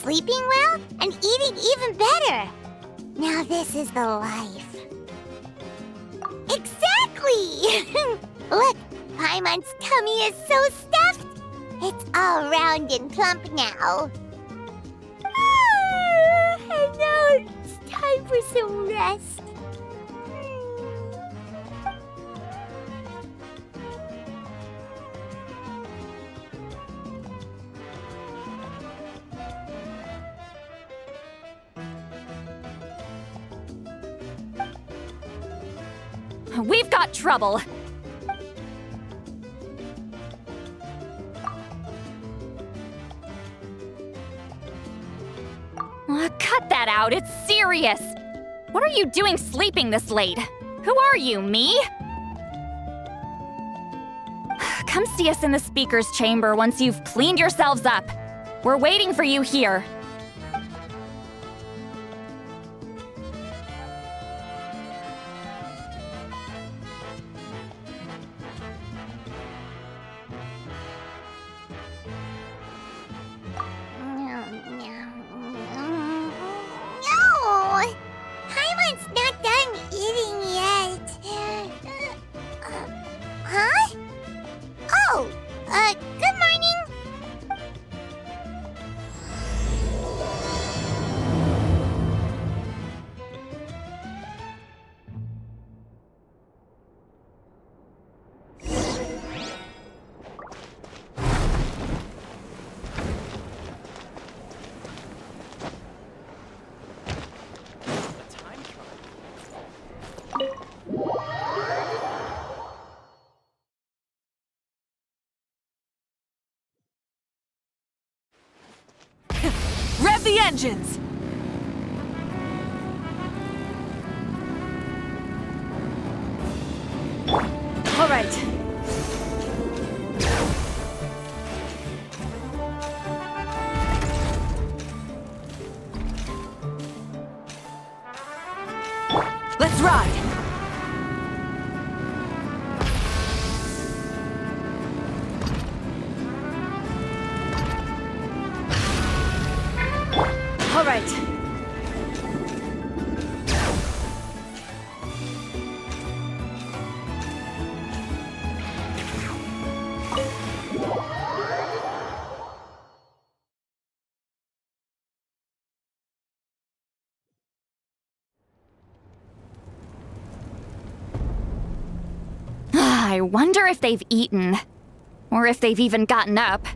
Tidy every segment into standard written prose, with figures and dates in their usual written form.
sleeping well, and eating even better. Now this is the life. Exactly! Look, Paimon's tummy is so stuffed. It's all round and plump now. And now it's time for some rest. We've got trouble. Cut that out, it's serious. What are you doing sleeping this late? Who are you, me? Come see us in the speaker's chamber once you've cleaned yourselves up. We're waiting for you here. Good morning. Rev the engines! All right. Let's ride! All right. I wonder if they've eaten. Or if they've even gotten up.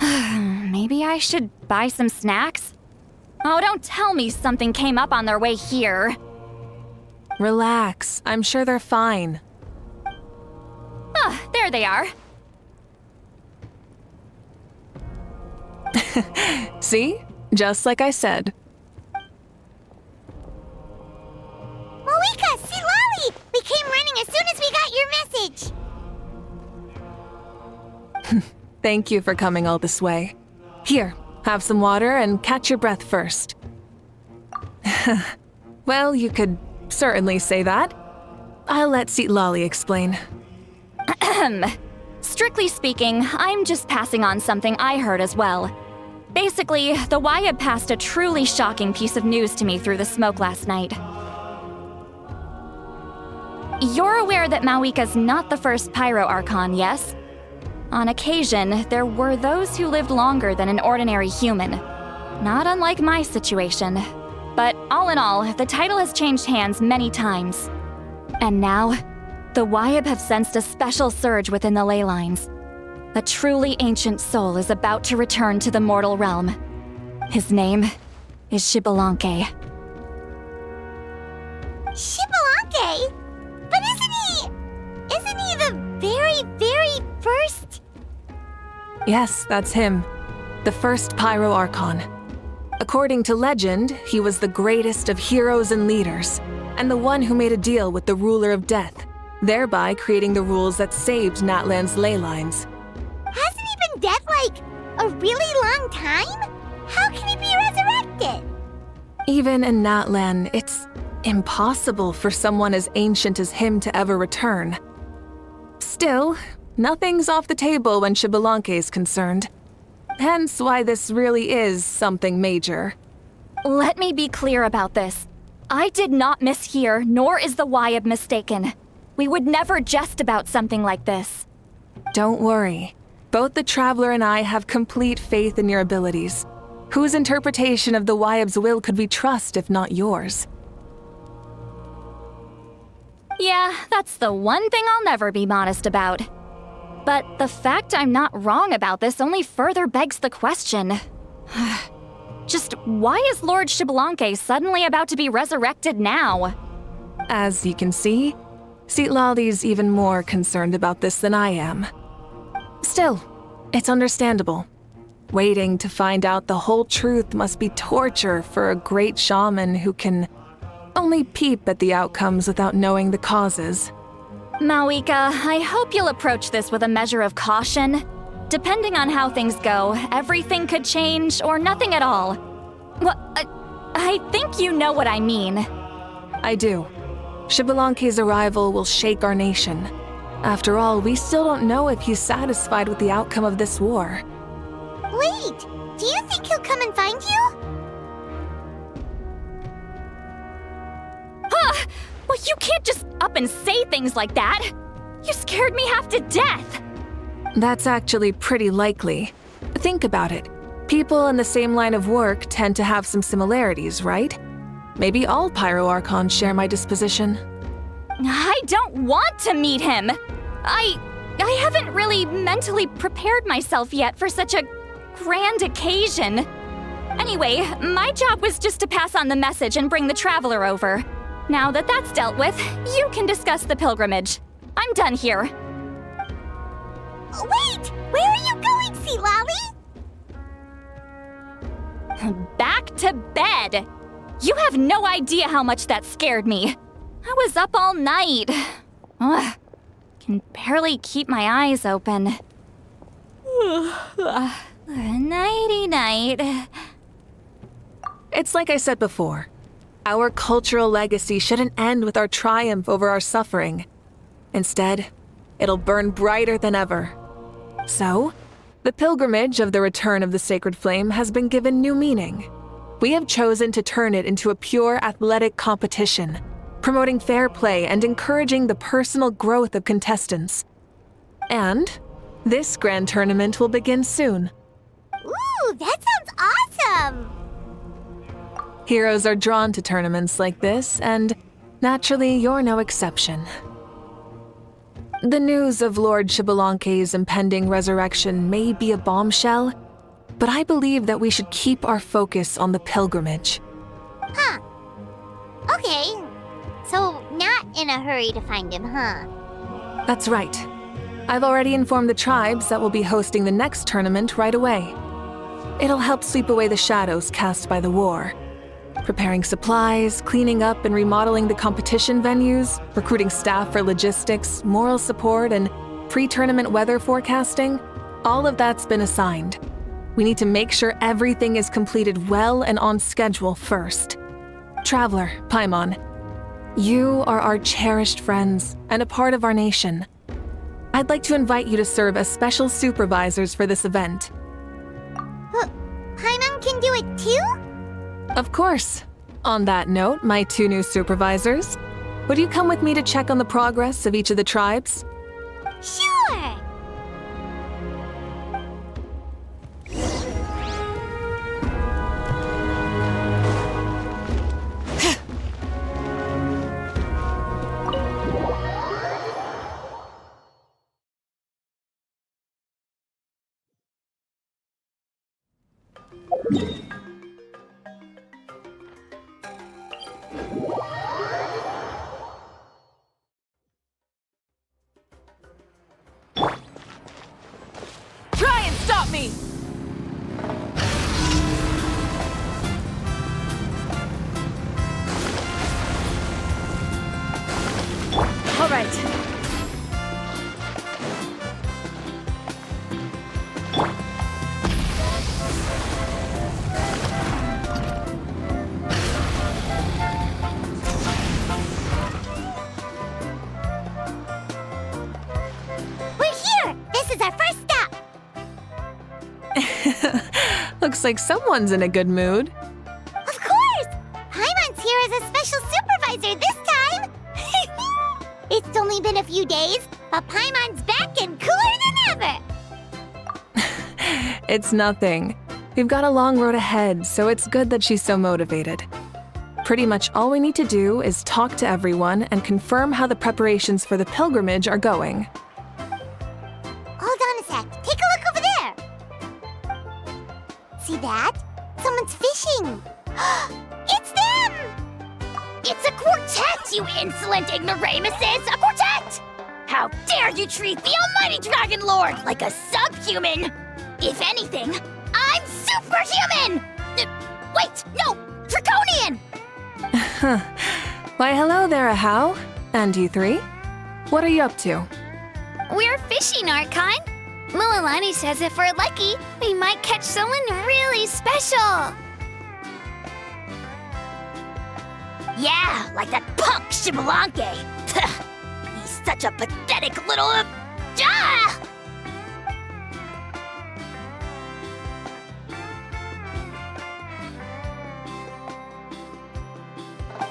Maybe I should buy some snacks? Oh, don't tell me something came up on their way here. Relax. I'm sure they're fine. Ah, there they are. See? Just like I said. Mavuika, see Lolly! We came running as soon as we got your message. Thank you for coming all this way. Here, have some water and catch your breath first. Well, you could certainly say that. I'll let Seat Lolly explain. Strictly speaking, I'm just passing on something I heard as well. Basically, the Wyab passed a truly shocking piece of news to me through the smoke last night. You're aware that Mavuika's not the first Pyro Archon, yes? On occasion, there were those who lived longer than an ordinary human. Not unlike my situation. But all in all, the title has changed hands many times. And now, the Wyab have sensed a special surge within the ley lines. A truly ancient soul is about to return to the mortal realm. His name is Xbalanque. Xbalanque? But isn't he the very, very first? Yes, that's him. The first Pyro Archon. According to legend, he was the greatest of heroes and leaders, and the one who made a deal with the ruler of death, thereby creating the rules that saved Natlan's ley lines. Hasn't he been dead like a really long time? How can he be resurrected? Even in Natlan, it's impossible for someone as ancient as him to ever return. Still, nothing's off the table when Xbalanque is concerned. Hence why this really is something major. Let me be clear about this. I did not mishear, nor is the Wyab mistaken. We would never jest about something like this. Don't worry. Both the Traveler and I have complete faith in your abilities. Whose interpretation of the Wyab's will could we trust if not yours? Yeah, that's the one thing I'll never be modest about. But the fact I'm not wrong about this only further begs the question. Just why is Lord Xbalanque suddenly about to be resurrected now? As you can see, Citlali's even more concerned about this than I am. Still, it's understandable. Waiting to find out the whole truth must be torture for a great shaman who can only peep at the outcomes without knowing the causes. Mavuika, I hope you'll approach this with a measure of caution. Depending on how things go, everything could change or nothing at all. Well, I think you know what I mean. I do. Xbalanque's arrival will shake our nation. After all, we still don't know if he's satisfied with the outcome of this war. Wait, do you think he'll come and find you? Well, you can't just up and say things like that. You scared me half to death. That's actually pretty likely. Think about it. People in the same line of work tend to have some similarities, right? Maybe all Pyro Archons share my disposition. I don't want to meet him. I haven't really mentally prepared myself yet for such a grand occasion. Anyway, my job was just to pass on the message and bring the Traveler over. Now that that's dealt with, you can discuss the pilgrimage. I'm done here. Wait! Where are you going, Citlali? Back to bed! You have no idea how much that scared me. I was up all night. Ugh, can barely keep my eyes open. Nighty-night. It's like I said before. Our cultural legacy shouldn't end with our triumph over our suffering. Instead, it'll burn brighter than ever. So, the pilgrimage of the return of the sacred flame has been given new meaning. We have chosen to turn it into a pure athletic competition, promoting fair play and encouraging the personal growth of contestants. And this grand tournament will begin soon. Ooh, that sounds awesome! Heroes are drawn to tournaments like this, and naturally, you're no exception. The news of Lord Xbalanque's impending resurrection may be a bombshell, but I believe that we should keep our focus on the pilgrimage. Huh. Okay. So, not in a hurry to find him, huh? That's right. I've already informed the tribes that we'll be hosting the next tournament right away. It'll help sweep away the shadows cast by the war. Preparing supplies, cleaning up and remodeling the competition venues, recruiting staff for logistics, moral support, and pre-tournament weather forecasting, all of that's been assigned. We need to make sure everything is completed well and on schedule first. Traveler, Paimon, you are our cherished friends and a part of our nation. I'd like to invite you to serve as special supervisors for this event. Paimon can do it too? Of course. On that note, my 2 new supervisors, would you come with me to check on the progress of each of the tribes? Sure! Try and stop me! All right. We're here! This is our first stop! Looks like someone's in a good mood. Of course! Paimon's here as a special supervisor this time! It's only been a few days, but Paimon's back and cooler than ever! It's nothing. We've got a long road ahead, so it's good that she's so motivated. Pretty much all we need to do is talk to everyone and confirm how the preparations for the pilgrimage are going. Hold on a sec. Take a look over there! See that? Someone's fishing! It's them! It's a quartet, you insolent ignoramuses! A quartet! How dare you treat the almighty Dragon Lord like a subhuman! If anything, I'm superhuman! Wait, no! Draconian! Why, hello there, Ahau. And you three? What are you up to? We're fishing, Archon. Mililani says if we're lucky, we might catch someone really special. Yeah, like that punk Shibalanke. He's such a pathetic little... Ah!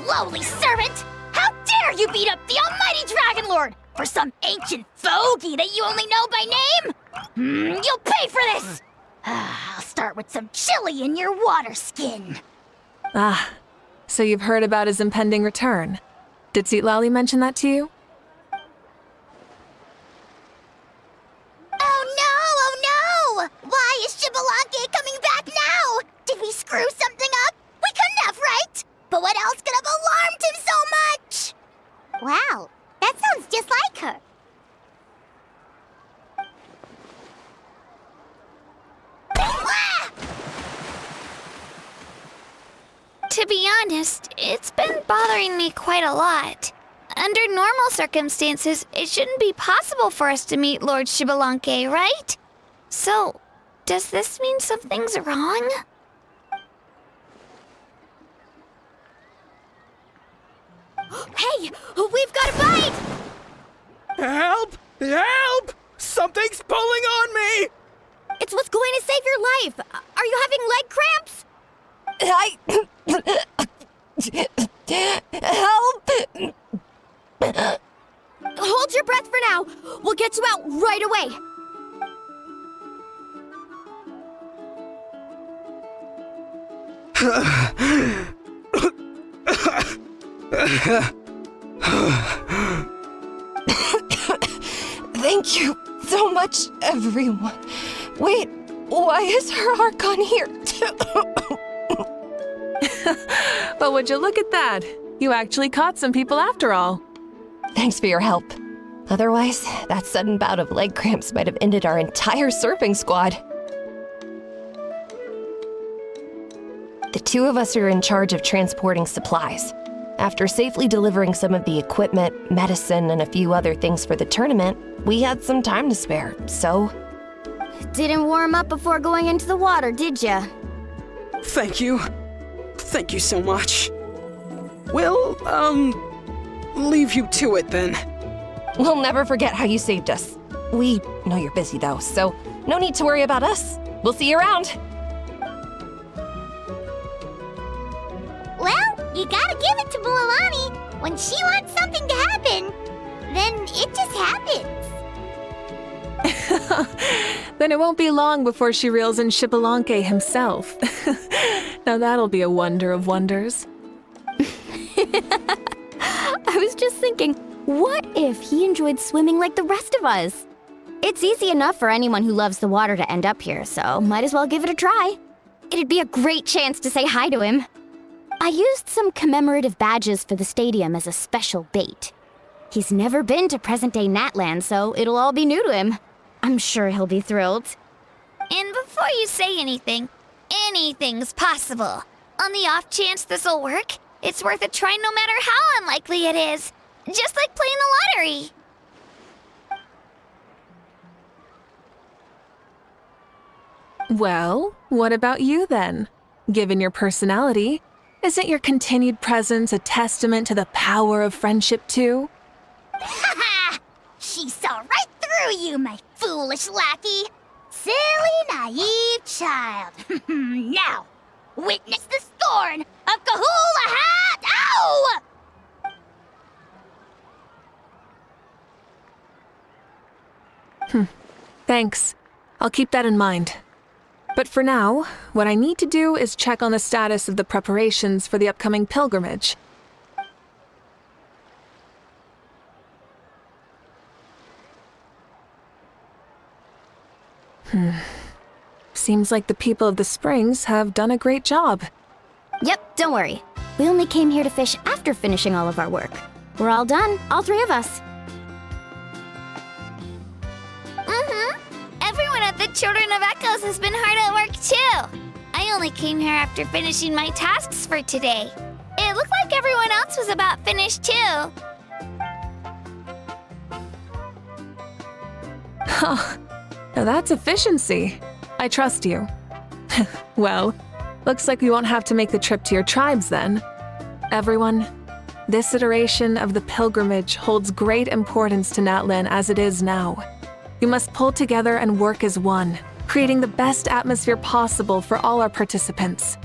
Lowly servant! How dare you beat up the almighty Dragon Lord for some ancient fogey that you only know by name? You'll pay for this! I'll start with some chili in your water skin. Ah, so you've heard about his impending return. Did Lali mention that to you? Oh no! Why is Shibalanke coming back now? Did we screw something up? We couldn't have, right? But what else could have alarmed him so much? Wow, that sounds just like her. To be honest, it's been bothering me quite a lot. Under normal circumstances, it shouldn't be possible for us to meet Lord Shibalanke, right? So, does this mean something's wrong? Hey, we've got a bite! Help! Help! Something's pulling on me! It's what's going to save your life. Are you having leg cramps? Help! Hold your breath for now. We'll get you out right away. Thank you so much, everyone. Wait, why is her Archon here? But would you look at that? You actually caught some people after all. Thanks for your help. Otherwise, that sudden bout of leg cramps might have ended our entire surfing squad. The two of us are in charge of transporting supplies. After safely delivering some of the equipment, medicine, and a few other things for the tournament, we had some time to spare, so... Didn't warm up before going into the water, did ya? Thank you. Thank you so much. We'll, leave you to it then. We'll never forget how you saved us. We know you're busy though, so no need to worry about us. We'll see you around. Well, you gotta give it to Mililani. When she wants something to happen, then it just happens. Then it won't be long before she reels in Shibalanke himself. Now that'll be a wonder of wonders. I was just thinking, what if he enjoyed swimming like the rest of us? It's easy enough for anyone who loves the water to end up here, so might as well give it a try. It'd be a great chance to say hi to him. I used some commemorative badges for the stadium as a special bait. He's never been to present-day Natland, so it'll all be new to him. I'm sure he'll be thrilled. And before you say anything, anything's possible. On the off chance this'll work, it's worth a try no matter how unlikely it is. Just like playing the lottery. Well, what about you then? Given your personality, isn't your continued presence a testament to the power of friendship too? Ha ha! She saw right through you, my foolish lackey. Silly, naive child. Now, witness the scorn of Kahula Hat! Ow! Thanks. I'll keep that in mind. But for now, what I need to do is check on the status of the preparations for the upcoming pilgrimage. Seems like the people of the Springs have done a great job. Yep, don't worry. We only came here to fish after finishing all of our work. We're all done, all three of us. Everyone at the Children of Echoes has been hard at work too. I only came here after finishing my tasks for today. It looked like everyone else was about finished too. Huh. Now that's efficiency. I trust you. Well, looks like we won't have to make the trip to your tribes then. Everyone, this iteration of the pilgrimage holds great importance to Natlin as it is now. We must pull together and work as one, creating the best atmosphere possible for all our participants.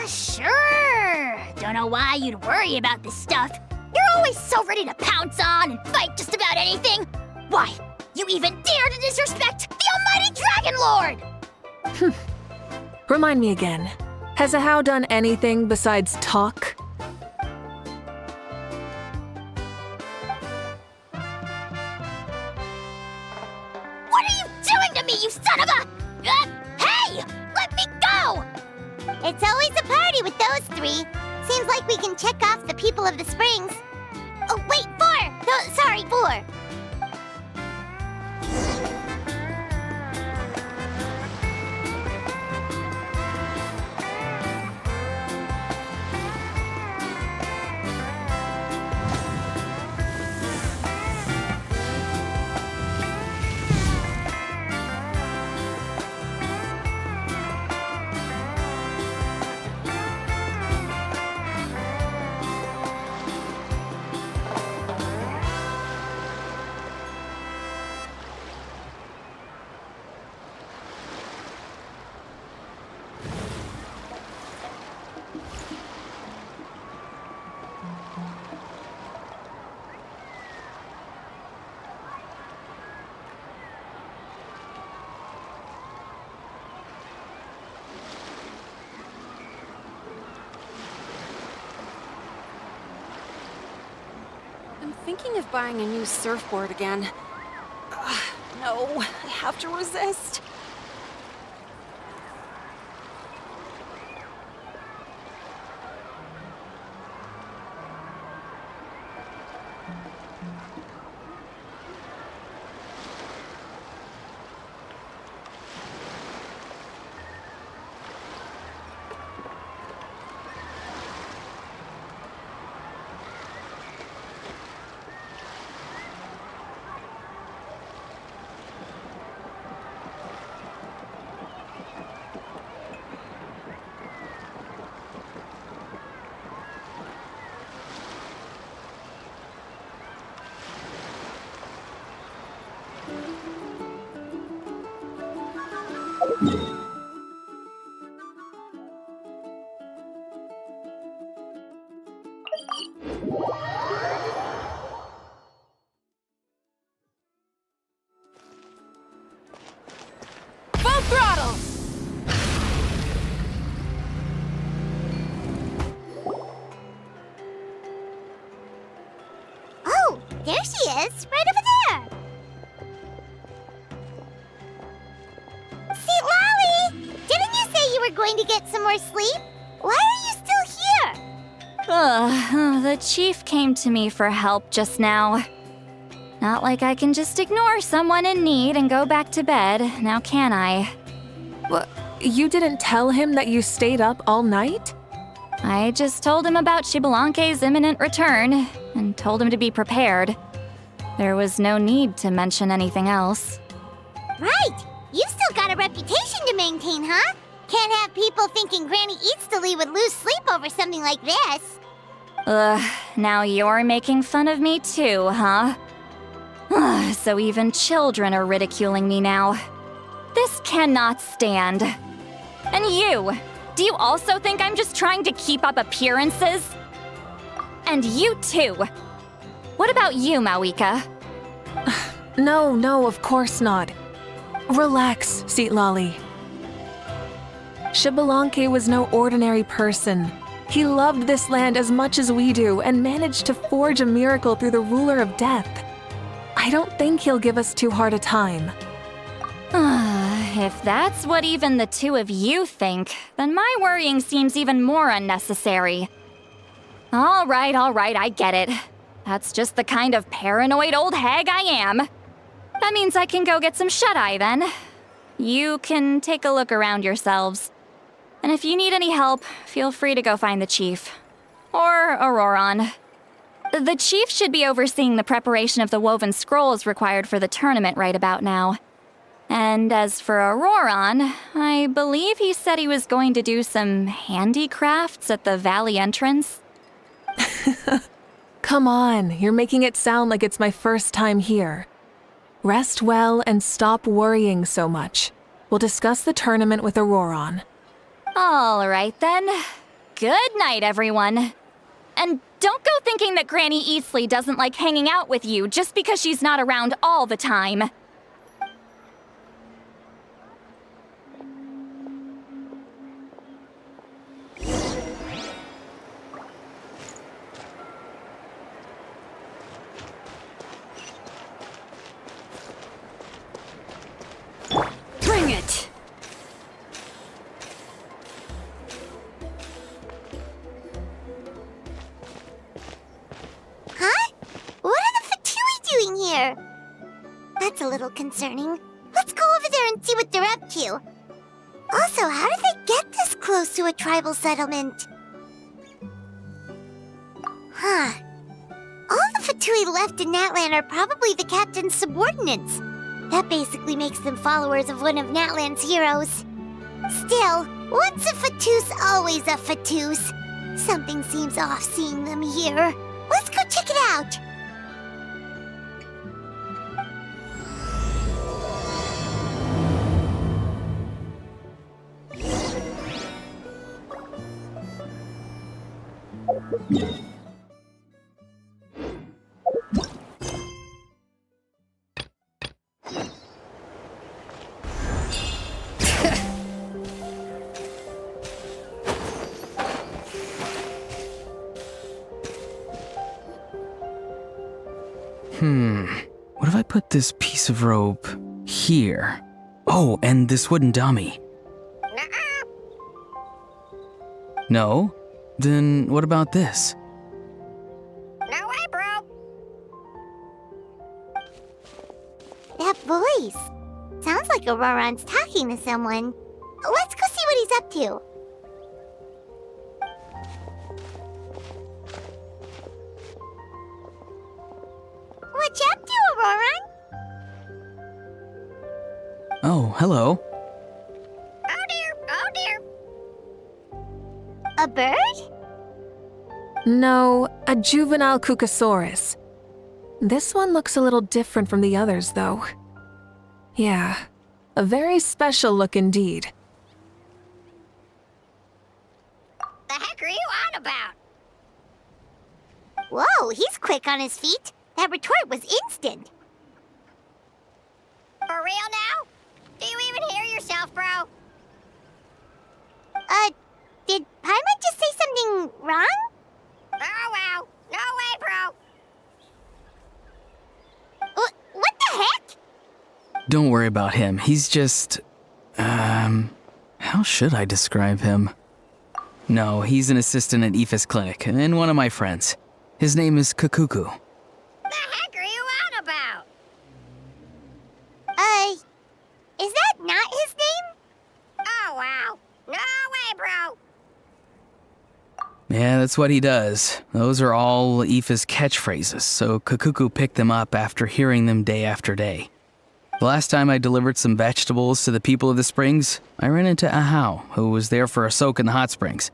Sure. Don't know why you'd worry about this stuff. You're always so ready to pounce on and fight just about anything. Why, you even dare to disrespect the almighty Dragon Lord! Remind me again, has Ahau done anything besides talk? What are you doing to me, you son of a... hey! Let me go! It's always a party with those three. Seems like we can check off the people of the Springs. Oh, wait, 4! No, sorry, 4. I'm thinking of buying a new surfboard again. Ugh, no, I have to resist. Full throttle! Oh, there she is, right over there. See, Lolly, didn't you say you were going to get some more sleep? Why are you still here? The chief came to me for help just now. Not like I can just ignore someone in need and go back to bed, now can I? You didn't tell him that you stayed up all night? I just told him about Xibalanque's imminent return, and told him to be prepared. There was no need to mention anything else. Right, you've still got a reputation to maintain, huh? Can't have people thinking Granny Eatstily would lose sleep over something like this. Now you're making fun of me too, huh? So even children are ridiculing me now. This cannot stand. And you, do you also think I'm just trying to keep up appearances? And you too. What about you, Mavuika? No, of course not. Relax, Seatlolly. Xbalanque was no ordinary person. He loved this land as much as we do and managed to forge a miracle through the ruler of death. I don't think he'll give us too hard a time. If that's what even the two of you think, then my worrying seems even more unnecessary. All right, I get it. That's just the kind of paranoid old hag I am. That means I can go get some shut-eye then. You can take a look around yourselves. And if you need any help, feel free to go find the chief. Or Auroron. The chief should be overseeing the preparation of the woven scrolls required for the tournament right about now. And as for Auroron, I believe he said he was going to do some handicrafts at the valley entrance. Come on, you're making it sound like it's my first time here. Rest well and stop worrying so much. We'll discuss the tournament with Auroron. All right then. Good night, everyone. And don't go thinking that Granny Eastleigh doesn't like hanging out with you just because she's not around all the time. Bring it! Huh? What are the Fatui doing here? That's a little concerning. Let's go over there and see what they're up to. Also, how did they get this close to a tribal settlement? Huh. All the Fatui left in Natlan are probably the captain's subordinates. That basically makes them followers of one of Natlan's heroes. Still, once a Fatus, always a Fatus. Something seems off seeing them here. Let's go check it out. What if I put this piece of rope here? Oh, and this wooden dummy. No? Then what about this? No way, bro. That voice. Sounds like Auroron's talking to someone. Let's go see what he's up to. What you up to, Auroron? Oh, hello. Oh dear. A bird? No, a juvenile Cucasaurus. This one looks a little different from the others, though. Yeah, a very special look indeed. The heck are you on about? Whoa, he's quick on his feet. That retort was instant. For real now? Do you even hear yourself, bro? Did Paimon just say something wrong? Oh, wow. No way, bro. What the heck? Don't worry about him. He's just... how should I describe him? No, he's an assistant at Aoife's clinic, and one of my friends. His name is Kakuku. The heck are you on about? Is that not his name? Oh, wow. No way, bro. Yeah, that's what he does. Those are all Aoife's catchphrases, so Kakuku picked them up after hearing them day after day. The last time I delivered some vegetables to the people of the springs, I ran into Ahau, who was there for a soak in the hot springs.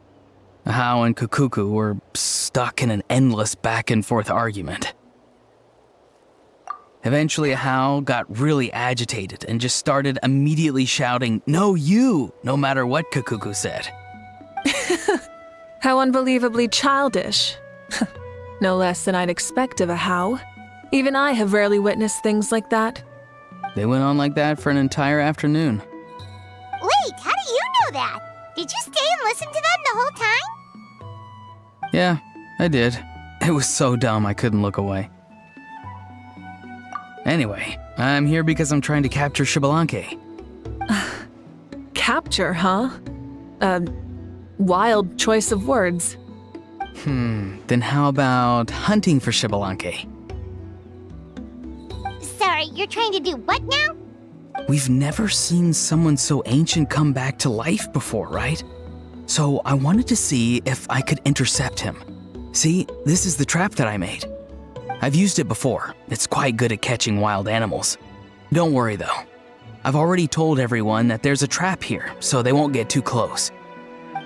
Ahau and Kakuku were stuck in an endless back-and-forth argument. Eventually, a Hao got really agitated and just started immediately shouting, "No, you!" no matter what Kakuku said. How unbelievably childish. No less than I'd expect of a Hao. Even I have rarely witnessed things like that. They went on like that for an entire afternoon. Wait, how do you know that? Did you stay and listen to them the whole time? Yeah, I did. It was so dumb I couldn't look away. Anyway, I'm here because I'm trying to capture Xbalanque. Capture, huh? Wild choice of words. Then how about hunting for Xbalanque? Sorry, you're trying to do what now? We've never seen someone so ancient come back to life before, right? So I wanted to see if I could intercept him. See, this is the trap that I made. I've used it before. It's quite good at catching wild animals. Don't worry though. I've already told everyone that there's a trap here, so they won't get too close.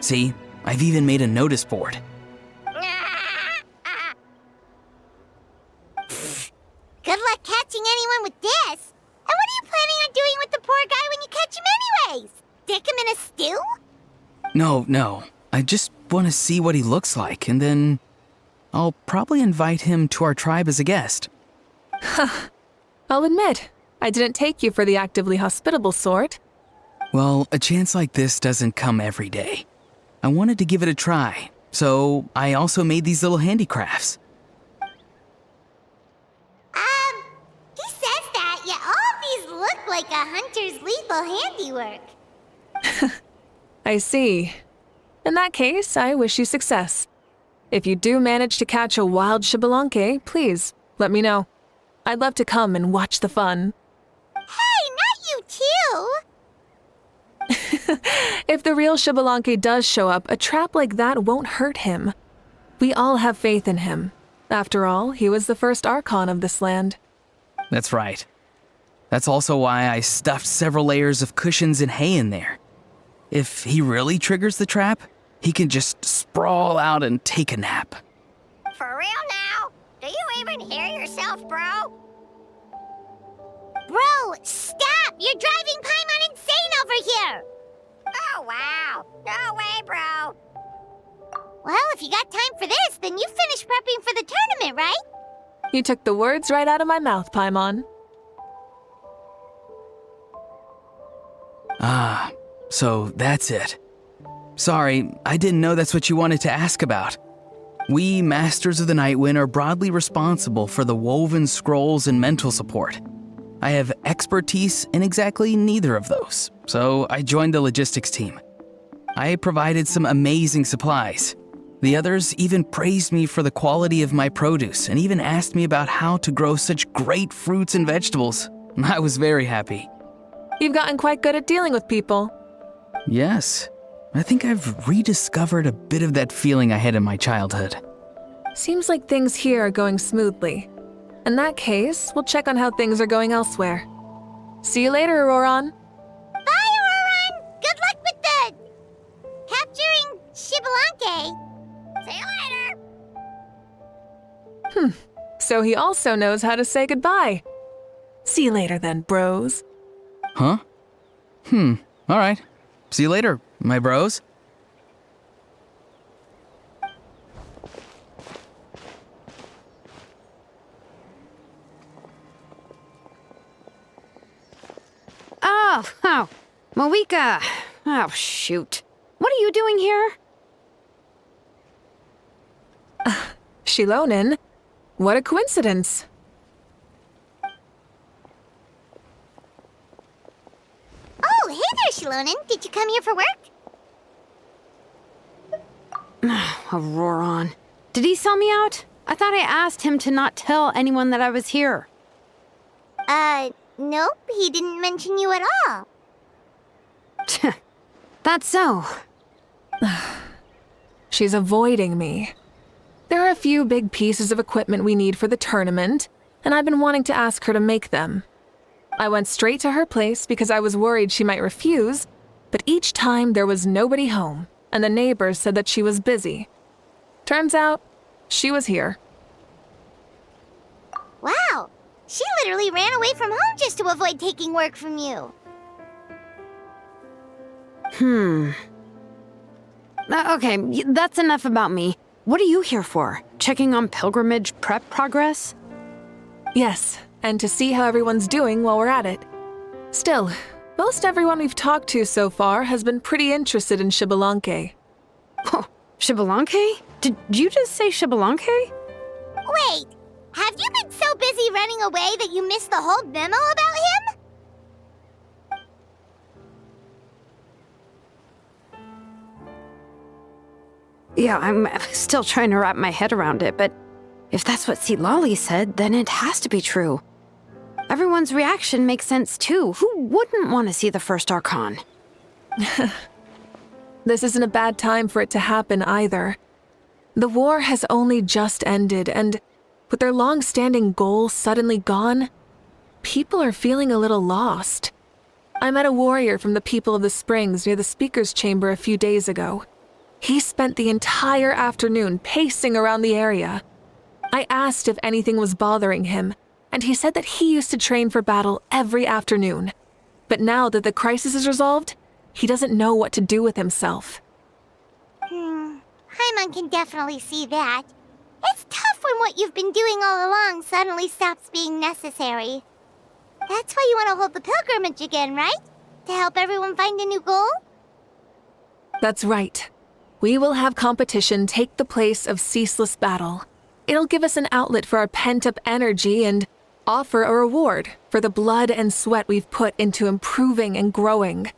See, I've even made a notice board. Good luck catching anyone with this. And what are you planning on doing with the poor guy when you catch him anyways? Stick him in a stew? No. I just want to see what he looks like, and then I'll probably invite him to our tribe as a guest. I'll admit, I didn't take you for the actively hospitable sort. Well, a chance like this doesn't come every day. I wanted to give it a try, so I also made these little handicrafts. He says that, yet all of these look like a hunter's lethal handiwork. I see. In that case, I wish you success. If you do manage to catch a wild Xbalanque, please, let me know. I'd love to come and watch the fun. Hey, not you too! If the real Xbalanque does show up, a trap like that won't hurt him. We all have faith in him. After all, he was the first Archon of this land. That's right. That's also why I stuffed several layers of cushions and hay in there. If he really triggers the trap, he can just sprawl out and take a nap. For real now? Do you even hear yourself, bro? Bro, stop! You're driving Paimon insane over here! Oh, wow. No way, bro. Well, if you got time for this, then you finished prepping for the tournament, right? You took the words right out of my mouth, Paimon. Ah, so that's it. Sorry, I didn't know that's what you wanted to ask about. We, Masters of the Nightwind, are broadly responsible for the woven scrolls and mental support. I have expertise in exactly neither of those, so I joined the logistics team. I provided some amazing supplies. The others even praised me for the quality of my produce and even asked me about how to grow such great fruits and vegetables. I was very happy. You've gotten quite good at dealing with people. Yes, I think I've rediscovered a bit of that feeling I had in my childhood. Seems like things here are going smoothly. In that case, we'll check on how things are going elsewhere. See you later, Auroron. Bye, Auroron! Good luck with the... capturing Xbalanque. See you later! So he also knows how to say goodbye. See you later then, bros. Huh? All right. See you later, my bros. Oh, Mavuika. Oh, shoot. What are you doing here? Shilonen? What a coincidence. Oh, hey there, Shilonen. Did you come here for work? Auroron. Did he sell me out? I thought I asked him to not tell anyone that I was here. Nope. He didn't mention you at all. That's so. She's avoiding me. There are a few big pieces of equipment we need for the tournament, and I've been wanting to ask her to make them. I went straight to her place because I was worried she might refuse, but each time there was nobody home, and the neighbors said that she was busy. Turns out, she was here. Wow. She literally ran away from home just to avoid taking work from you. Okay, that's enough about me. What are you here for? Checking on pilgrimage prep progress? Yes, and to see how everyone's doing while we're at it. Still, most everyone we've talked to so far has been pretty interested in Xbalanque. Oh, Xbalanque? Did you just say Xbalanque? Wait, have you been so busy running away that you missed the whole memo about him? Yeah, I'm still trying to wrap my head around it, but if that's what Lolly said, then it has to be true. Everyone's reaction makes sense too. Who wouldn't want to see the first Archon? This isn't a bad time for it to happen either. The war has only just ended, and with their long-standing goal suddenly gone, people are feeling a little lost. I met a warrior from the People of the Springs near the Speaker's Chamber a few days ago. He spent the entire afternoon pacing around the area. I asked if anything was bothering him, and he said that he used to train for battle every afternoon. But now that the crisis is resolved, he doesn't know what to do with himself. Paimon can definitely see that. It's tough when what you've been doing all along suddenly stops being necessary. That's why you want to hold the pilgrimage again, right? To help everyone find a new goal? That's right. We will have competition take the place of ceaseless battle. It'll give us an outlet for our pent-up energy and offer a reward for the blood and sweat we've put into improving and growing.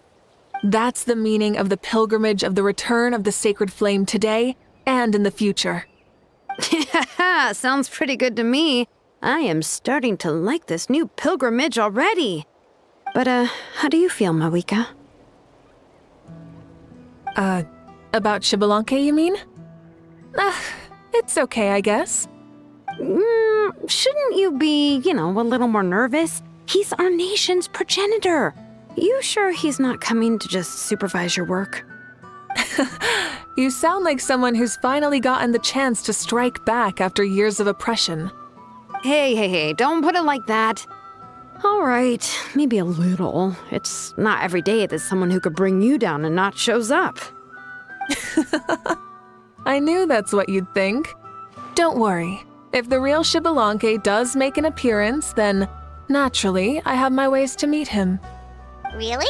That's the meaning of the pilgrimage of the return of the sacred flame today and in the future. Sounds pretty good to me. I am starting to like this new pilgrimage already. But, how do you feel, Mavuika? About Xbalanque, you mean? It's okay, I guess. Shouldn't you be, a little more nervous? He's our nation's progenitor. You sure he's not coming to just supervise your work? You sound like someone who's finally gotten the chance to strike back after years of oppression. Hey, don't put it like that. All right, maybe a little. It's not every day that someone who could bring you down a notch shows up. I knew that's what you'd think. Don't worry. If the real Xbalanque does make an appearance, then naturally I have my ways to meet him. Really?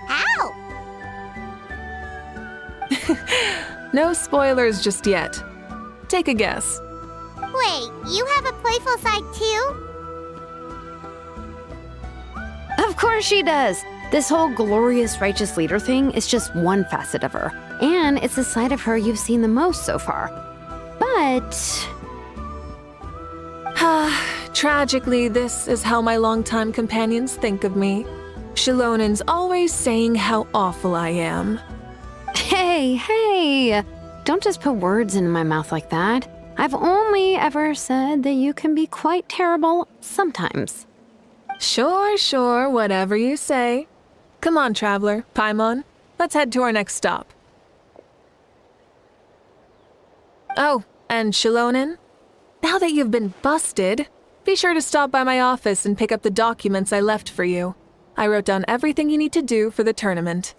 How? No spoilers just yet. Take a guess. Wait, you have a playful side too? Of course she does. This whole glorious righteous leader thing is just one facet of her. And it's the side of her you've seen the most so far. But... Tragically, this is how my longtime companions think of me. Shilonin's always saying how awful I am. Hey, don't just put words in my mouth like that. I've only ever said that you can be quite terrible sometimes. Sure, whatever you say. Come on, Traveler, Paimon, let's head to our next stop. Oh, and Shilonin, now that you've been busted, be sure to stop by my office and pick up the documents I left for you. I wrote down everything you need to do for the tournament.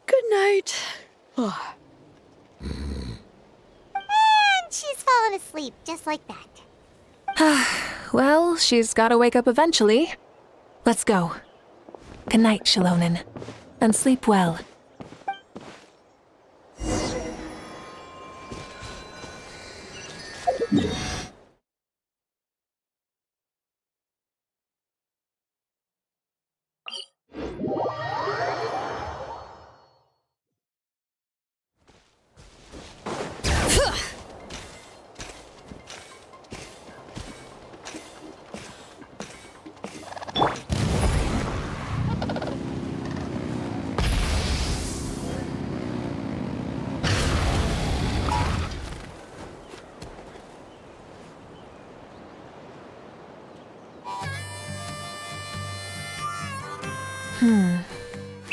Good night. And she's fallen asleep, just like that. Well, she's gotta wake up eventually. Let's go. Good night, Shilonin, and sleep well.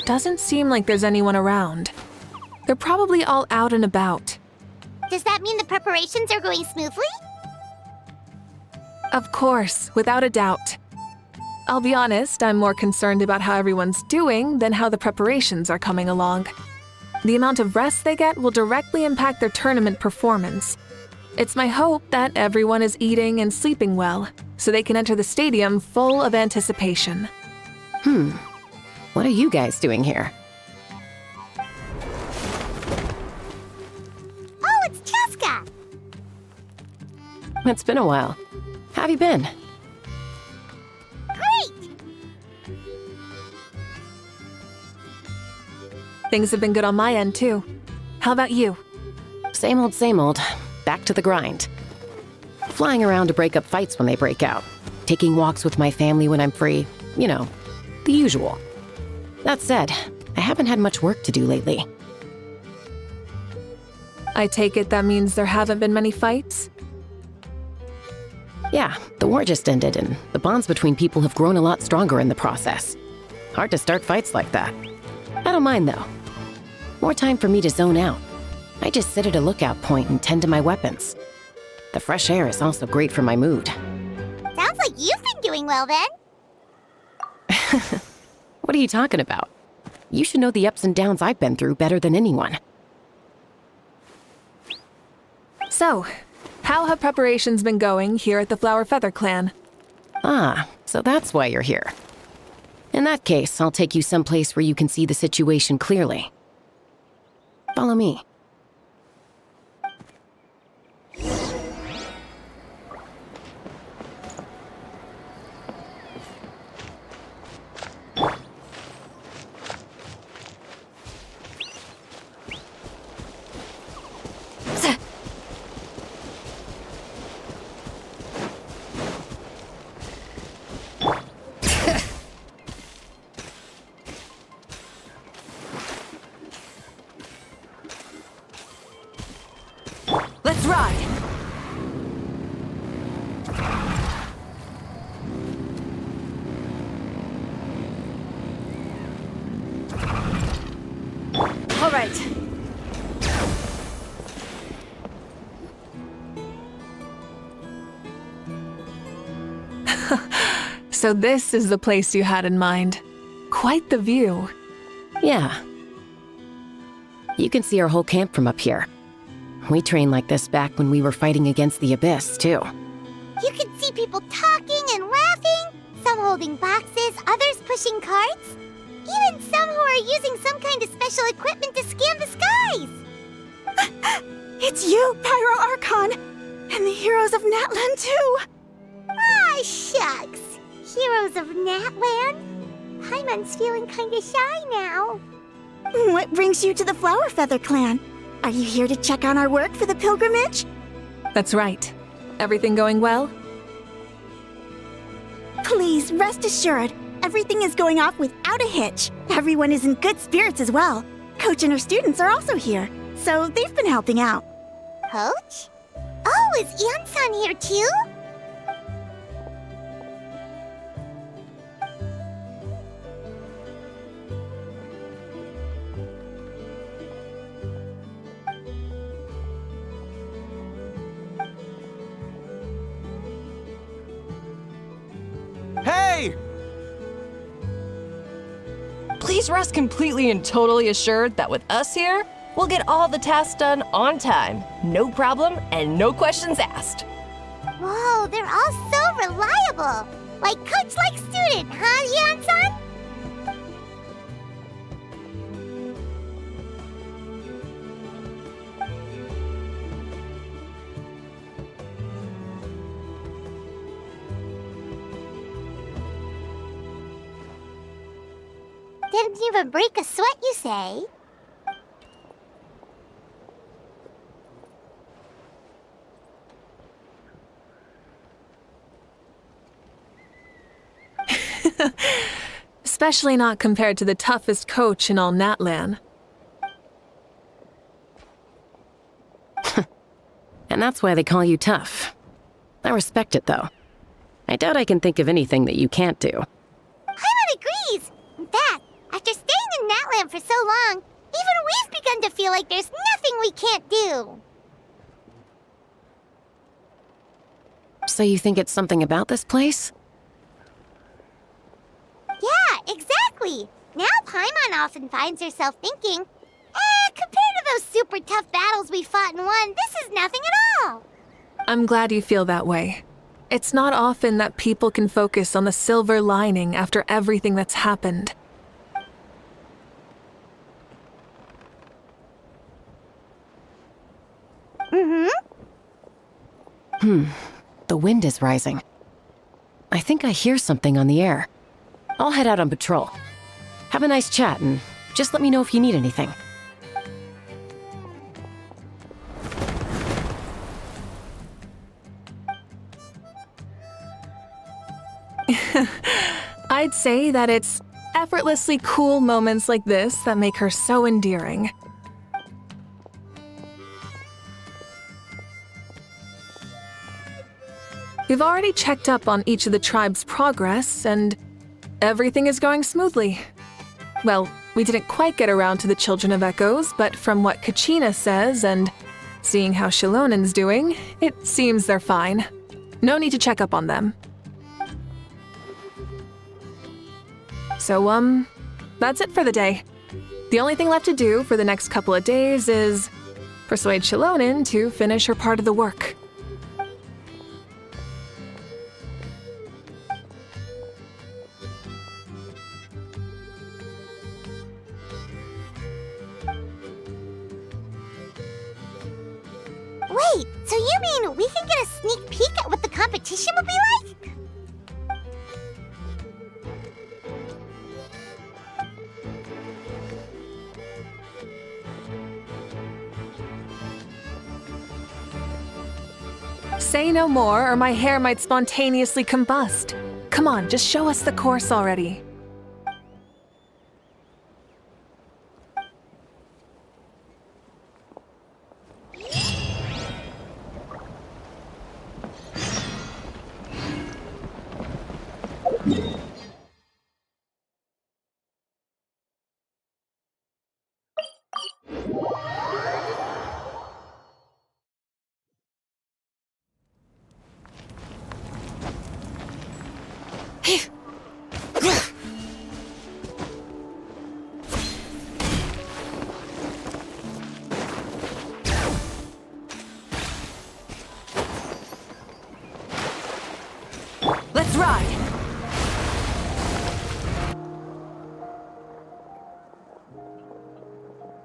Doesn't seem like there's anyone around. They're probably all out and about. Does that mean the preparations are going smoothly? Of course, without a doubt. I'll be honest, I'm more concerned about how everyone's doing than how the preparations are coming along. The amount of rest they get will directly impact their tournament performance. It's my hope that everyone is eating and sleeping well, so they can enter the stadium full of anticipation. What are you guys doing here? Oh, it's Cheska! It's been a while. How have you been? Great! Things have been good on my end, too. How about you? Same old, same old. Back to the grind. Flying around to break up fights when they break out. Taking walks with my family when I'm free. You know, the usual. That said, I haven't had much work to do lately. I take it that means there haven't been many fights? Yeah, the war just ended, and the bonds between people have grown a lot stronger in the process. Hard to start fights like that. I don't mind, though. More time for me to zone out. I just sit at a lookout point and tend to my weapons. The fresh air is also great for my mood. Sounds like you've been doing well then. What are you talking about? You should know the ups and downs I've been through better than anyone. So, how have preparations been going here at the Flower Feather Clan? Ah, so that's why you're here. In that case, I'll take you someplace where you can see the situation clearly. Follow me. Let's ride! All right. So this is the place you had in mind. Quite the view. Yeah. You can see our whole camp from up here. We trained like this back when we were fighting against the Abyss, too. You can see people talking and laughing, some holding boxes, others pushing carts. Even some who are using some kind of special equipment to scan the skies. It's you, Pyro Archon! And the heroes of Natlan, too! Ah, shucks. Heroes of Natland? Paimon's feeling kinda shy now. What brings you to the Flower Feather Clan? Are you here to check on our work for the pilgrimage? That's right. Everything going well? Please, rest assured, everything is going off without a hitch. Everyone is in good spirits as well. Coach and her students are also here, so they've been helping out. Coach? Oh, is Anson here too? Hey! Please rest completely and totally assured that with us here, we'll get all the tasks done on time. No problem and no questions asked. Whoa, they're all so reliable. Like coach, like student, huh, Anson? Didn't even break a sweat, you say? Especially not compared to the toughest coach in all Natlan. And that's why they call you tough. I respect it, though. I doubt I can think of anything that you can't do. Paimon agrees! In fact, after staying in Natlan for so long, even we've begun to feel like there's nothing we can't do. So you think it's something about this place? Yeah, exactly. Now Paimon often finds herself thinking, compared to those super tough battles we fought and won, this is nothing at all. I'm glad you feel that way. It's not often that people can focus on the silver lining after everything that's happened. The wind is rising. I think I hear something on the air. I'll head out on patrol. Have a nice chat and just let me know if you need anything. I'd say that it's effortlessly cool moments like this that make her so endearing. We've already checked up on each of the tribe's progress, and everything is going smoothly. Well, we didn't quite get around to the Children of Echoes, but from what Kachina says and seeing how Shilonen's doing, it seems they're fine. No need to check up on them. So, that's it for the day. The only thing left to do for the next couple of days is persuade Shilonen to finish her part of the work. Wait, so you mean we can get a sneak peek at what the competition would be like? Say no more, or my hair might spontaneously combust. Come on, just show us the course already. Let's ride!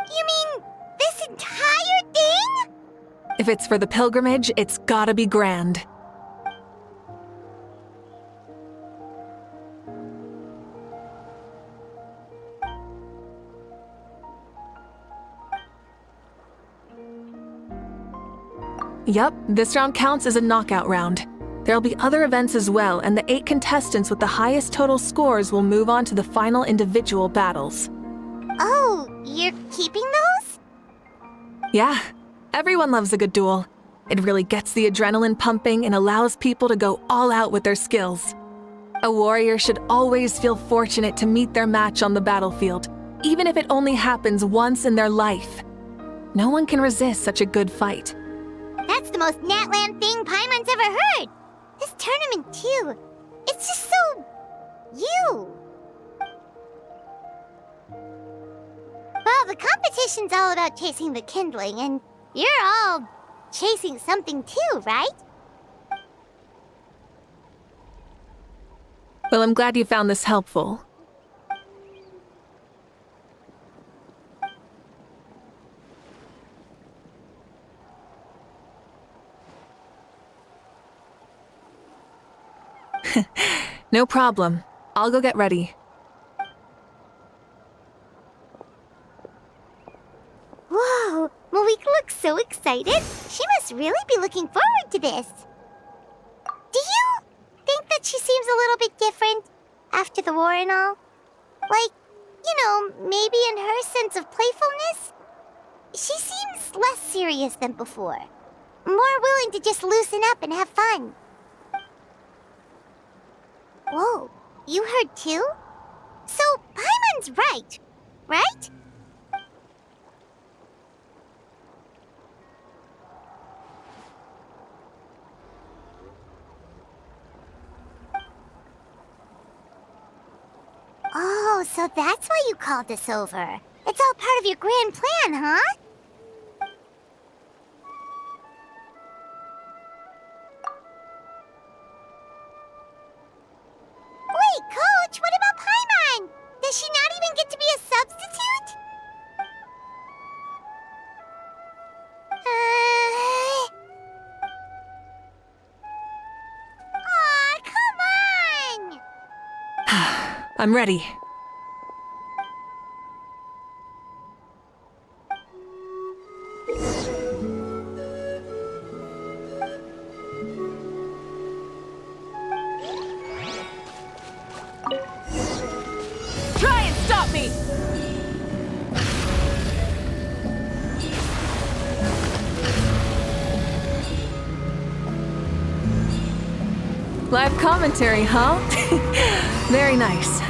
You mean this entire thing? If it's for the pilgrimage, it's gotta be grand. Yup, this round counts as a knockout round. There'll be other events as well, and the 8 contestants with the highest total scores will move on to the final individual battles. Oh, you're keeping those? Yeah, everyone loves a good duel. It really gets the adrenaline pumping and allows people to go all out with their skills. A warrior should always feel fortunate to meet their match on the battlefield, even if it only happens once in their life. No one can resist such a good fight. That's the most Natland thing Paimon's ever heard. This tournament, too. It's just so... you. Well, the competition's all about chasing the kindling, and you're all chasing something too, right? Well, I'm glad you found this helpful. No problem. I'll go get ready. Whoa, Mavuika looks so excited. She must really be looking forward to this. Do you think that she seems a little bit different after the war and all? Like, you know, maybe in her sense of playfulness? She seems less serious than before. More willing to just loosen up and have fun. Whoa, you heard too? So, Paimon's right, right? Oh, so that's why you called us over. It's all part of your grand plan, huh? Wait, Coach, what about Paimon? Does she not even get to be a substitute? Aw, come on! I'm ready. Try and stop me! Live commentary, huh? Very nice.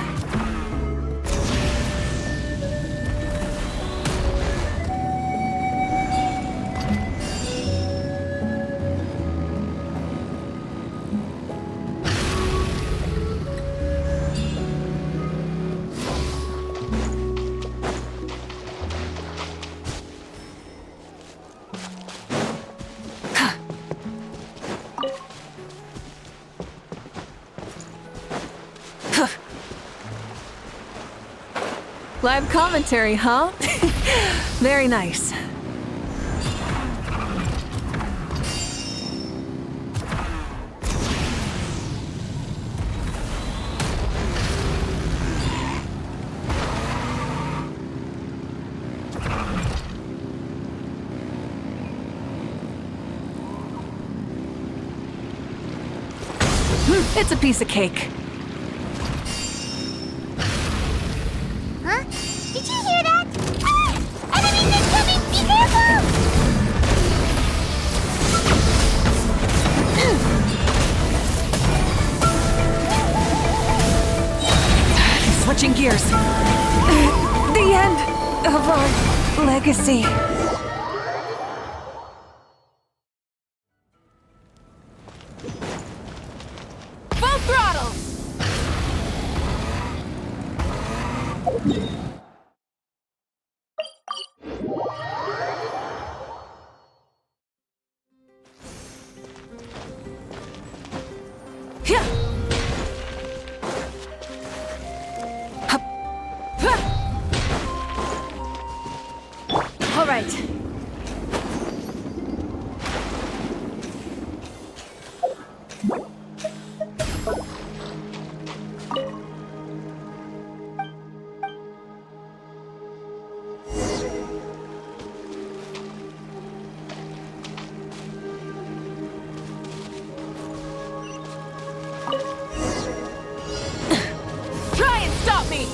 Live commentary, huh? Very nice. It's a piece of cake. Huh? Did you hear that? Ah! Enemies incoming! Be careful! Switching gears. The end of our legacy. Full throttle! All right. Try and stop me!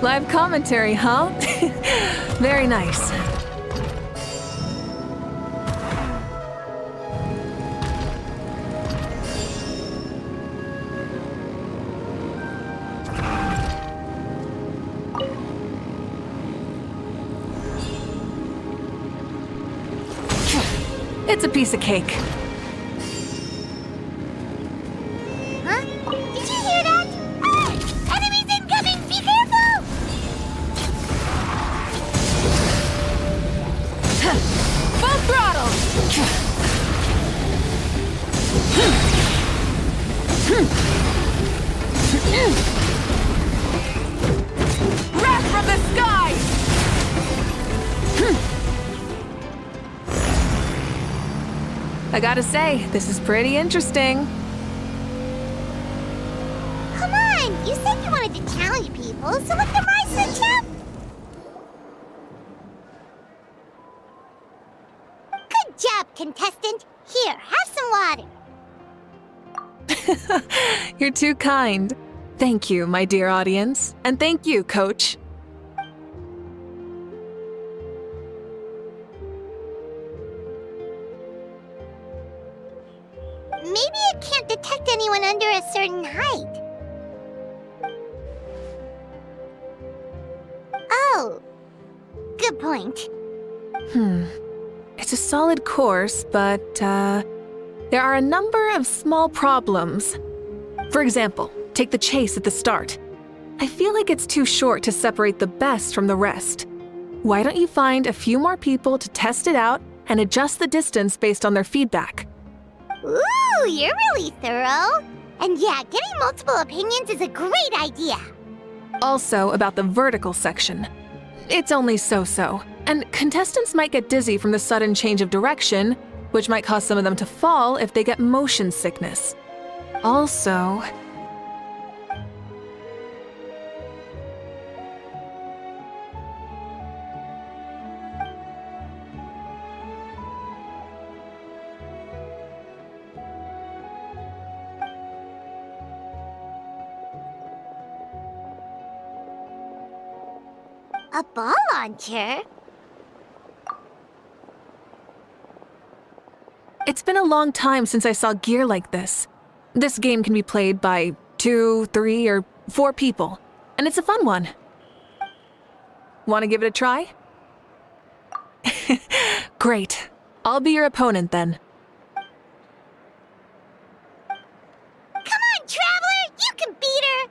Live commentary, huh? Very nice. It's a piece of cake. Huh? Did you hear that? Ah! Enemies incoming! Be careful! Full throttle! Wrath from the sky! I gotta say, this is pretty interesting. Come on! You said you wanted to challenge people, so let the mice switch up! Good job, contestant! Here, have some water! You're too kind. Thank you, my dear audience. And thank you, Coach. Maybe it can't detect anyone under a certain height. Oh, good point. It's a solid course, but there are a number of small problems. For example, take the chase at the start. I feel like it's too short to separate the best from the rest. Why don't you find a few more people to test it out and adjust the distance based on their feedback? Ooh, you're really thorough. And yeah, getting multiple opinions is a great idea. Also about the vertical section. It's only so-so, and contestants might get dizzy from the sudden change of direction, which might cause some of them to fall if they get motion sickness. Also, A ball launcher? it's been a long time since I saw gear like this. This game can be played by 2, 3, or 4 people, and it's a fun one. Want to give it a try? Great. I'll be your opponent then. Come on, Traveler! You can beat her!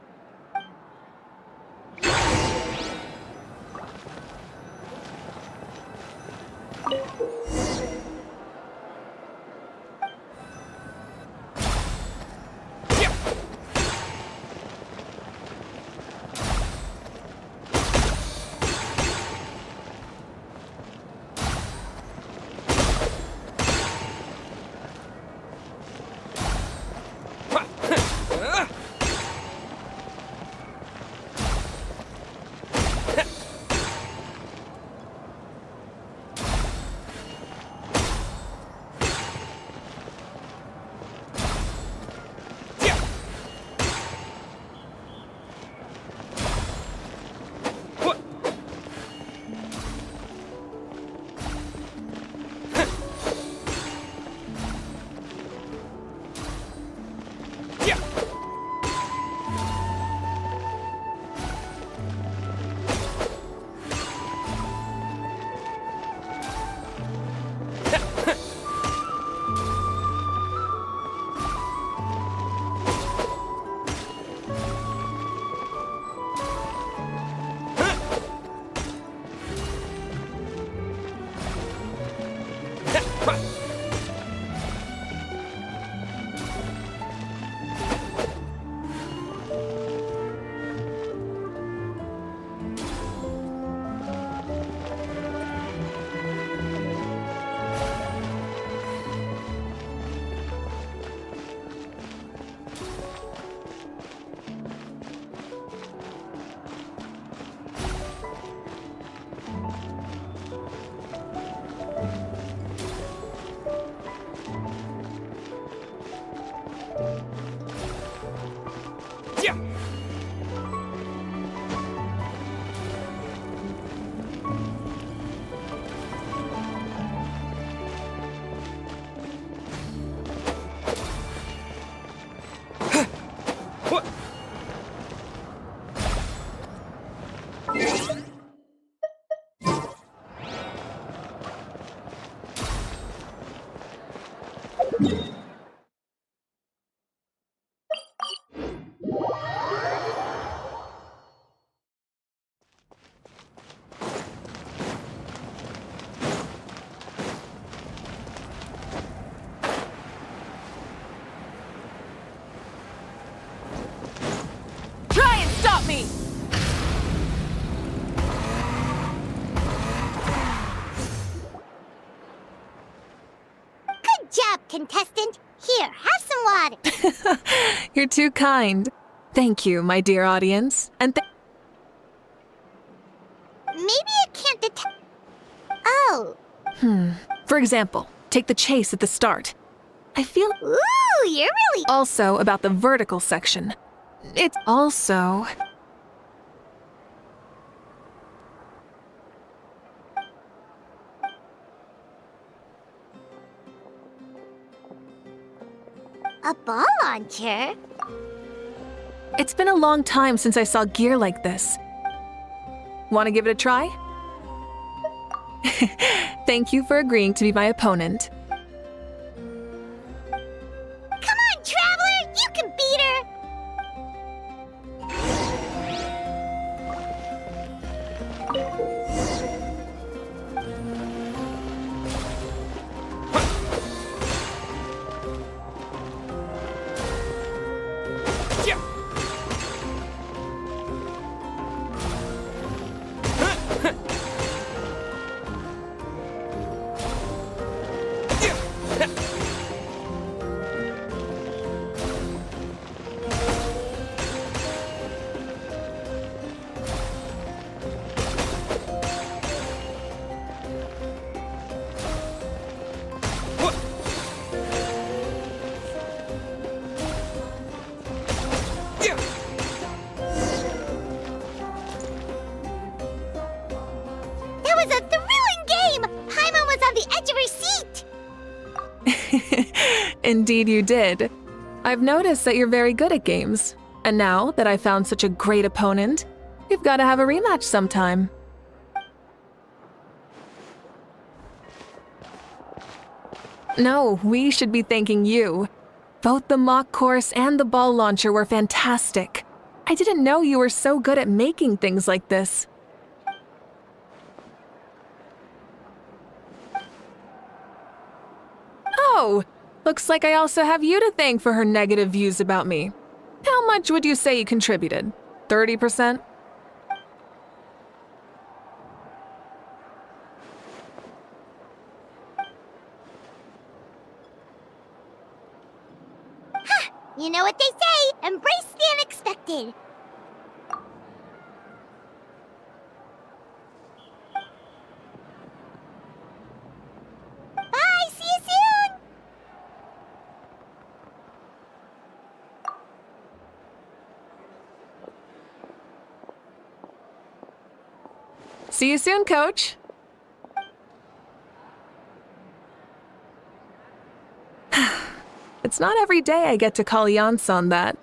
Contestant, here, have some water. You're too kind. Thank you, my dear audience. And Maybe it can't detect. Oh. For example, take the chase at the start. I feel. Ooh, you're really. Also about the vertical section. It's also. A ball launcher? It's been a long time since I saw gear like this. Want to give it a try? Thank you for agreeing to be my opponent. Come on, Traveler! You can beat her! That was a thrilling game! Paimon was on the edge of her seat! Indeed you did. I've noticed that you're very good at games. And now that I found such a great opponent, we've got to have a rematch sometime. No, we should be thanking you. Both the mock course and the ball launcher were fantastic. I didn't know you were so good at making things like this. Oh, looks like I also have you to thank for her negative views about me. How much would you say you contributed? 30%? You know what they say, embrace the unexpected. Bye, see you soon! See you soon, Coach. It's not every day I get to call Yansan that.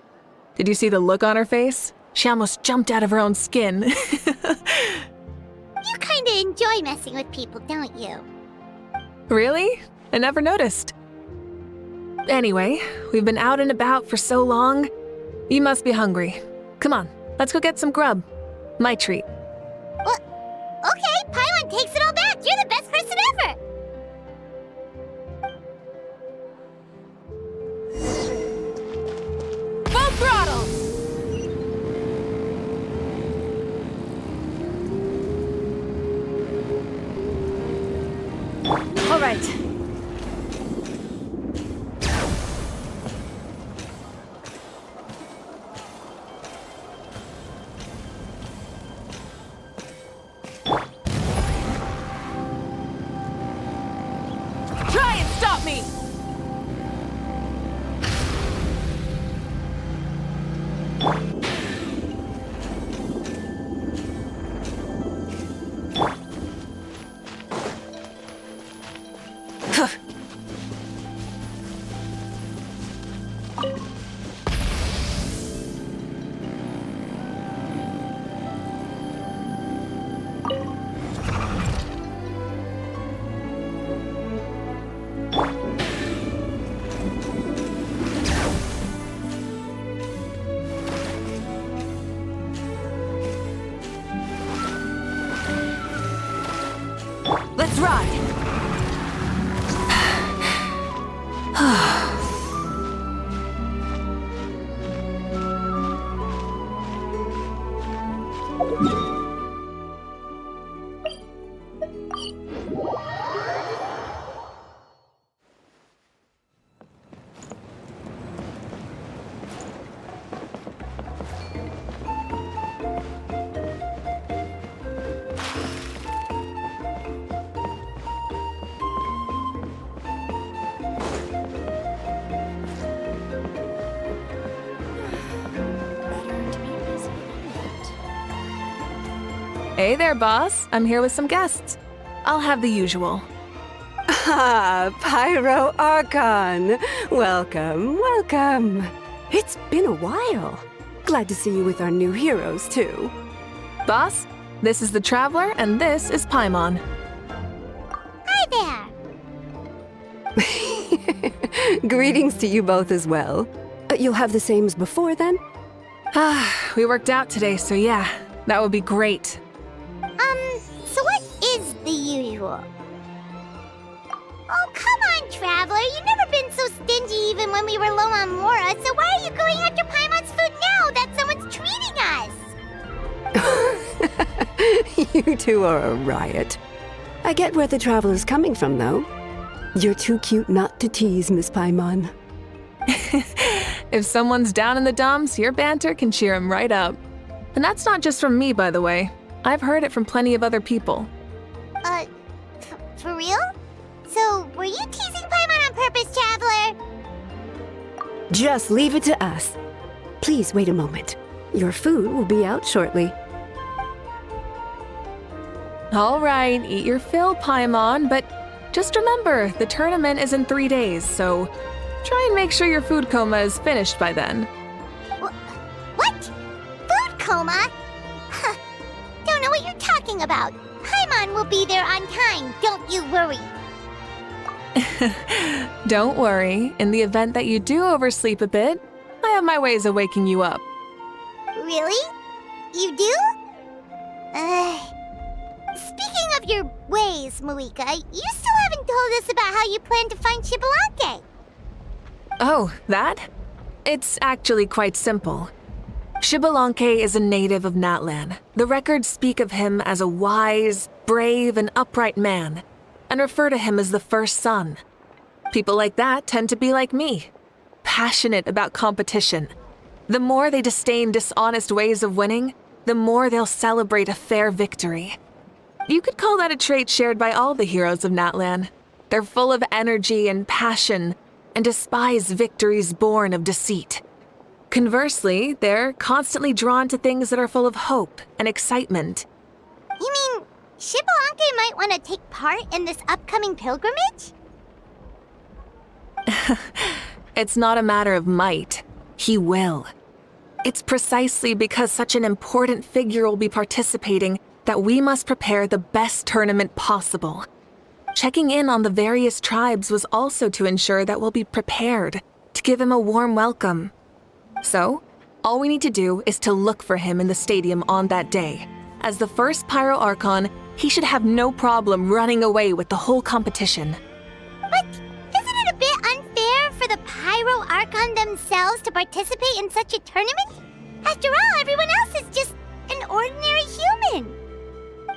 Did you see the look on her face? She almost jumped out of her own skin. You kinda enjoy messing with people, don't you? Really? I never noticed. Anyway, we've been out and about for so long. You must be hungry. Come on, let's go get some grub. My treat. What? Okay, Paimon takes it all back. You're the best person ever. Full throttle! All right. Try and stop me! Let's ride! Hey there, boss. I'm here with some guests. I'll have the usual. Ah, Pyro Archon! Welcome, welcome. It's been a while. Glad to see you with our new heroes, too. Boss, this is the Traveler, and this is Paimon. there. Greetings to you both as well. You'll have the same as before then? We worked out today, so yeah, that would be great. So what is the usual? Oh, come on, Traveler. You've never been so stingy even when we were low on Mora, so why are you going after Paimon's food now that someone's treating us? You two are a riot. I get where the Traveler's coming from, though. You're too cute not to tease, Miss Paimon. If someone's down in the dumps, your banter can cheer him right up. And that's not just from me, by the way. I've heard it from plenty of other people. For real? So, were you teasing Paimon on purpose, Traveler? Just leave it to us. Please wait a moment. Your food will be out shortly. All right, eat your fill, Paimon, but just remember, the tournament is in 3 days, so try and make sure your food coma is finished by then. What? Food coma? Huh. Don't know what you're talking about. Paimon will be there on time, don't you worry. Don't worry, in the event that you do oversleep a bit, I have my ways of waking you up. Really? You do? Speaking of your ways, Mavuika, you still haven't told us about how you plan to find Xbalanque. Oh, that? It's actually quite simple. Xbalanque is a native of Natlan. The records speak of him as a wise, brave, and upright man, and refer to him as the first son. People like that tend to be like me, passionate about competition. The more they disdain dishonest ways of winning, the more they'll celebrate a fair victory. You could call that a trait shared by all the heroes of Natlan. They're full of energy and passion, and despise victories born of deceit. Conversely, they're constantly drawn to things that are full of hope and excitement. You mean Xbalanque might want to take part in this upcoming pilgrimage? It's not a matter of might. He will. It's precisely because such an important figure will be participating that we must prepare the best tournament possible. Checking in on the various tribes was also to ensure that we'll be prepared to give him a warm welcome. So, all we need to do is to look for him in the stadium on that day. As the first Pyro Archon, he should have no problem running away with the whole competition. But isn't it a bit unfair for the Pyro Archon themselves to participate in such a tournament? After all, everyone else is just an ordinary human.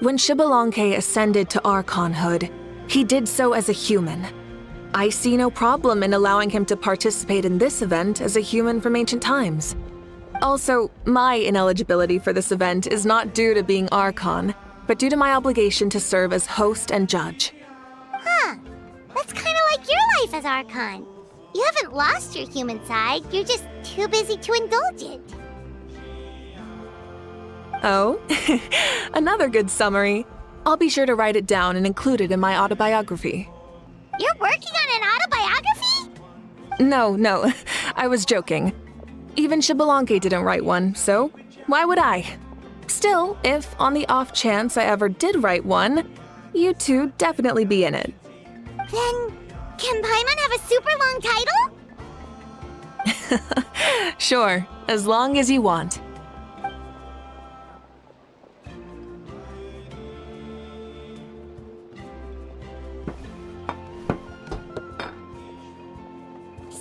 When Xbalanque ascended to Archonhood, he did so as a human. I see no problem in allowing him to participate in this event as a human from ancient times. Also, my ineligibility for this event is not due to being Archon, but due to my obligation to serve as host and judge. Huh. That's kind of like your life as Archon. You haven't lost your human side, you're just too busy to indulge it. Oh, another good summary. I'll be sure to write it down and include it in my autobiography. You're working on an autobiography? No, I was joking. Even Xbalanque didn't write one, so why would I? Still, if on the off chance I ever did write one, you two definitely be in it. Then, can Paimon have a super long title? Sure, as long as you want.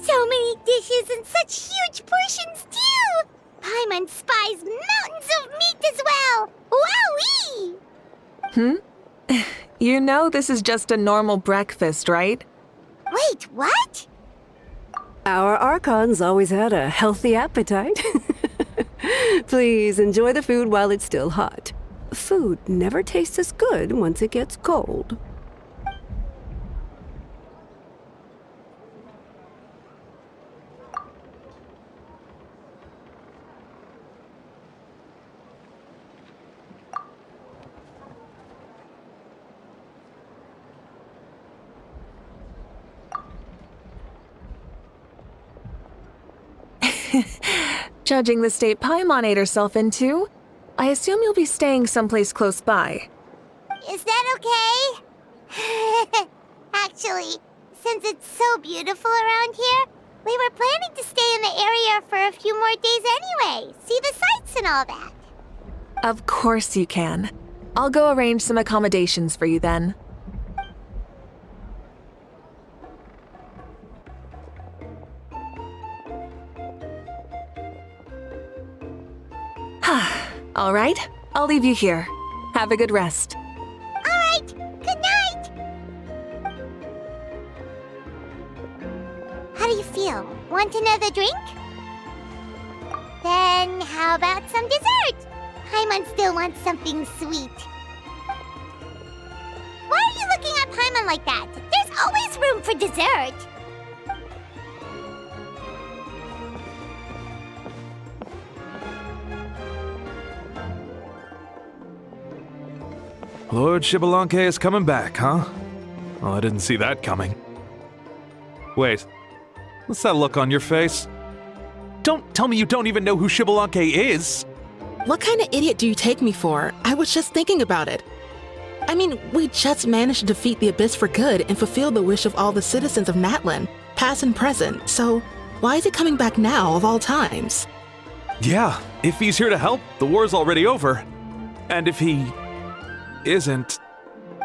So many dishes and such huge portions, too! Paimon spies mountains of meat as well! Wowee! You know this is just a normal breakfast, right? Wait, what? Our Archons always had a healthy appetite. Please enjoy the food while it's still hot. Food never tastes as good once it gets cold. Judging the state Paimon ate herself into, I assume you'll be staying someplace close by. Is that okay? Actually, since it's so beautiful around here, we were planning to stay in the area for a few more days anyway. See the sights and all that. Of course you can. I'll go arrange some accommodations for you then. All right, I'll leave you here. Have a good rest. All right, good night. How do you feel? Want another drink? Then how about some dessert? Paimon still wants something sweet. Why are you looking at Paimon like that? There's always room for dessert. Lord Xbalanque is coming back, huh? Well, I didn't see that coming. Wait, what's that look on your face? Don't tell me you don't even know who Xbalanque is! What kind of idiot do you take me for? I was just thinking about it. I mean, we just managed to defeat the Abyss for good and fulfill the wish of all the citizens of Natlan, past and present, so why is he coming back now of all times? Yeah, if he's here to help, the war's already over. And if he isn't,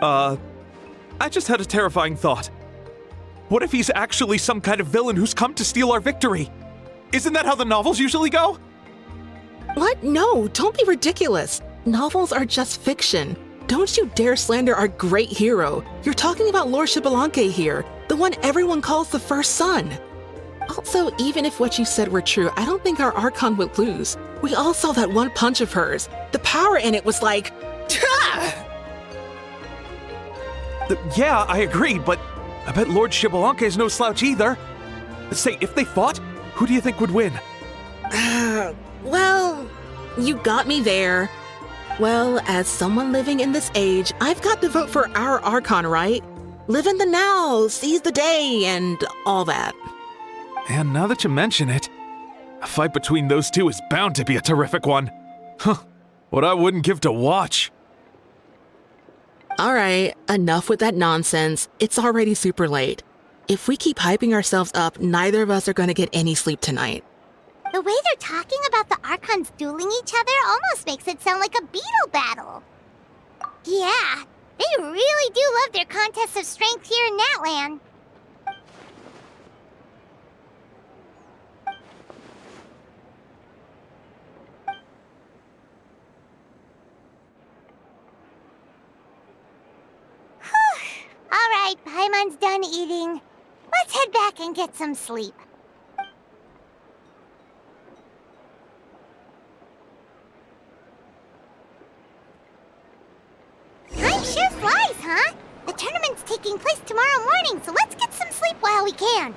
I just had a terrifying thought. What if he's actually some kind of villain who's come to steal our victory? Isn't that how the novels usually go? What? No, don't be ridiculous. Novels are just fiction. Don't you dare slander our great hero. You're talking about Lord Xbalanque here, the one everyone calls the first son. Also, even if what you said were true, I don't think our Archon would lose. We all saw that one punch of hers. The power in it was like, yeah, I agree, but I bet Lord Xbalanque is no slouch either. Say, if they fought, who do you think would win? Well, you got me there. Well, as someone living in this age, I've got to vote for our Archon, right? Live in the now, seize the day, and all that. And now that you mention it, a fight between those two is bound to be a terrific one. Huh, what I wouldn't give to watch. All right, enough with that nonsense. It's already super late. If we keep hyping ourselves up, neither of us are going to get any sleep tonight. The way they're talking about the Archons dueling each other almost makes it sound like a beetle battle. Yeah, they really do love their contests of strength here in Natlan. All right, Paimon's done eating. Let's head back and get some sleep. Time sure flies, huh? The tournament's taking place tomorrow morning, so let's get some sleep while we can.